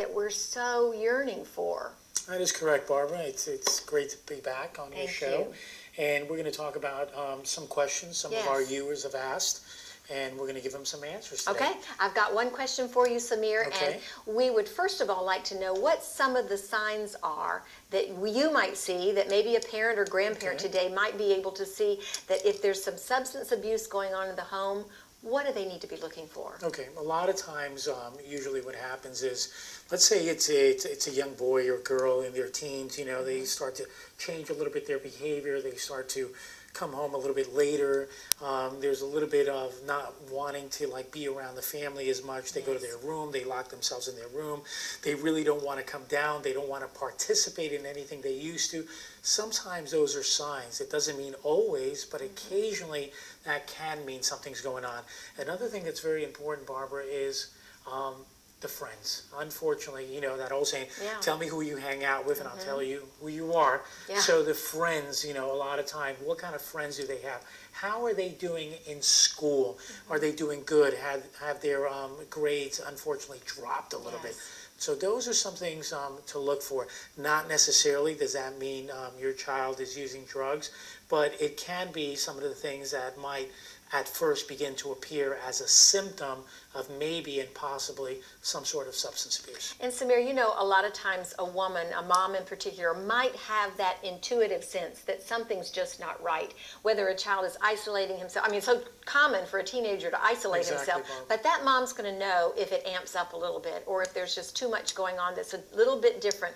that we're so yearning for. That is correct, Barbara. It's great to be back on your show. And we're going to talk about some questions some of our viewers have asked, and we're going to give them some answers today. Okay, I've got one question for you, Samir, Okay. and we would first of all like to know what some of the signs are that you might see, that maybe a parent or grandparent today might be able to see, that if there's some substance abuse going on in the home, what do they need to be looking for? Okay, a lot of times, usually what happens is, let's say it's a young boy or girl in their teens, you know, they start to change a little bit their behavior, they start to come home a little bit later, there's a little bit of not wanting to like be around the family as much, they go to their room, they lock themselves in their room, they really don't want to come down, they don't want to participate in anything they used to. Sometimes those are signs. It doesn't mean always, but occasionally that can mean something's going on. Another thing that's very important, Barbara, is the friends. Unfortunately, you know, that old saying, tell me who you hang out with and I'll tell you who you are. So the friends, you know, a lot of time, what kind of friends do they have? How are they doing in school? Are they doing good? Have their grades unfortunately dropped a little bit? So those are some things to look for. Not necessarily does that mean your child is using drugs, but it can be some of the things that might at first begin to appear as a symptom of maybe and possibly some sort of substance abuse. And Samir, you know, a lot of times a woman, a mom in particular, might have that intuitive sense that something's just not right. Whether a child is isolating himself, I mean, it's so common for a teenager to isolate himself, but that mom's going to know if it amps up a little bit or if there's just too much going on that's a little bit different.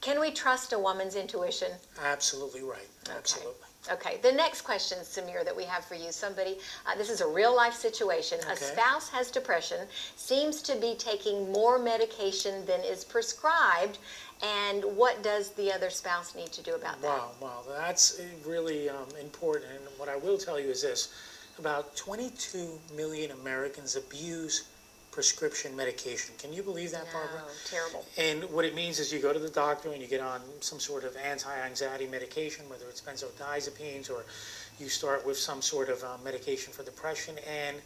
Can we trust a woman's intuition? Absolutely right. Absolutely. Okay, the next question, Samir, that we have for you, somebody, this is a real life situation. A spouse has depression, seems to be taking more medication than is prescribed, and what does the other spouse need to do about that? Wow, that's really important. And what I will tell you is this, about 22 million Americans abuse prescription medication. Can you believe that, Barbara? No, terrible. And what it means is you go to the doctor and you get on some sort of anti-anxiety medication, whether it's benzodiazepines or you start with some sort of medication for depression. And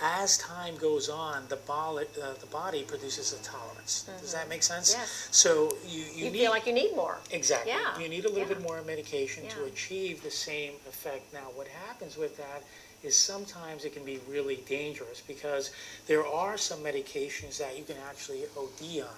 as time goes on, the body produces a tolerance. Does that make sense? Yes. So you feel like you need more. Exactly. You need a little bit more medication to achieve the same effect. Now, what happens with that is sometimes it can be really dangerous because there are some medications that you can actually OD on.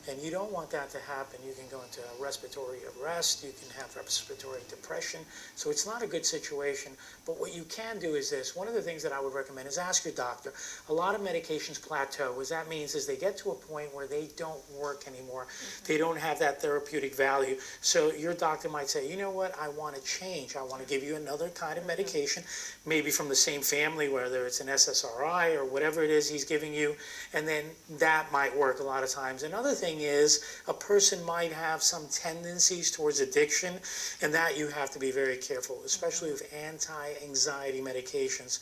And you don't want that to happen. You can go into respiratory arrest, you can have respiratory depression, so it's not a good situation. But what you can do is this. One of the things that I would recommend is ask your doctor. A lot of medications plateau. What that means is they get to a point where they don't work anymore. They don't have that therapeutic value. So your doctor might say, you know what, I want to change. I want to give you another kind of medication, maybe from the same family, whether it's an SSRI or whatever it is he's giving you, and then that might work a lot of times. Another thing is a person might have some tendencies towards addiction, and that you have to be very careful, especially with anti-anxiety medications,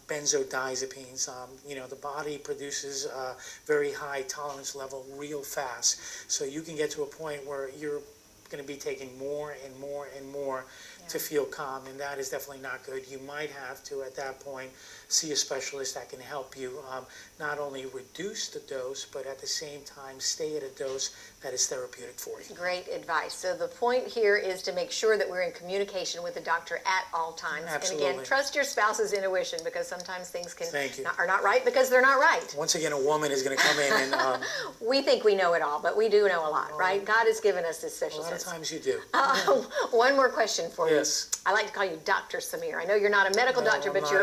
benzodiazepines. You know, the body produces a very high tolerance level real fast, so you can get to a point where you're going to be taking more and more and more to feel calm, and that is definitely not good. You might have to, at that point, see a specialist that can help you not only reduce the dose, but at the same time stay at a dose that is therapeutic for you. Great advice. So the point here is to make sure that we're in communication with the doctor at all times. Absolutely. And again, trust your spouse's intuition, because sometimes things are not right because they're not right. Once again, a woman is going to come in and... we think we know it all, but we do know a lot, right? God has given us this special sense. A lot of times you do. One more question for you. Yes. I like to call you Dr. Samir. I know you're not a medical doctor, but you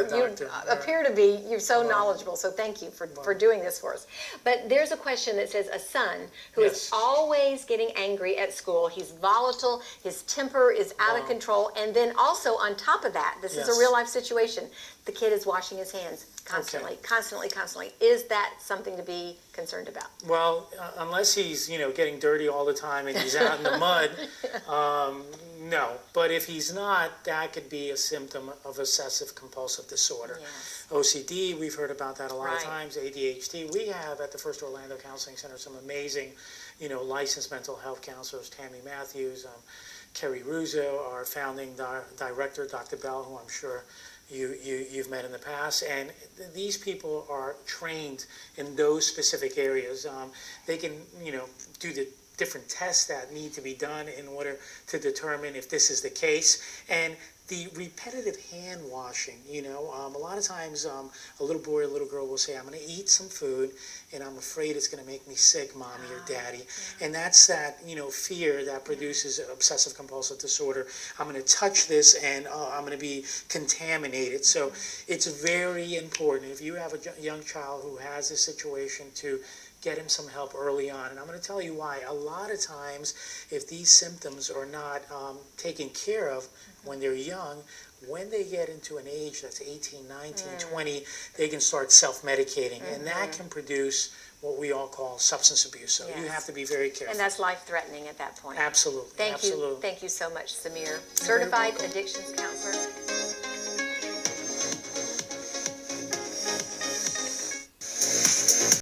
appear to be. You're so knowledgeable, so thank you for doing this for us. But there's a question that says a son who is always getting angry at school. He's volatile. His temper is out of control. And then also on top of that, this is a real life situation. The kid is washing his hands constantly. Is that something to be concerned about? Well, unless he's, getting dirty all the time and he's out in the mud, no. But if he's not, that could be a symptom of obsessive compulsive disorder. Yes. OCD, we've heard about that a lot of times. ADHD. We have at the First Orlando Counseling Center some amazing, licensed mental health counselors, Tammy Matthews, Kerry Russo, our founding director, Dr. Bell, who I'm sure you've met in the past, and these people are trained in those specific areas. They can, do the different tests that need to be done in order to determine if this is the case. And the repetitive hand washing, a lot of times a little boy or a little girl will say, I'm going to eat some food and I'm afraid it's going to make me sick, mommy or daddy. Yeah. And that's that, fear that produces obsessive compulsive disorder. I'm going to touch this and I'm going to be contaminated. So it's very important, if you have a young child who has this situation, to get him some help early on. And I'm going to tell you why. A lot of times, if these symptoms are not taken care of when they're young, when they get into an age that's 18, 19, 20, they can start self-medicating. And that can produce what we all call substance abuse. So you have to be very careful. And that's life-threatening at that point. Absolutely. Thank you so much, Samir. Certified addictions counselor.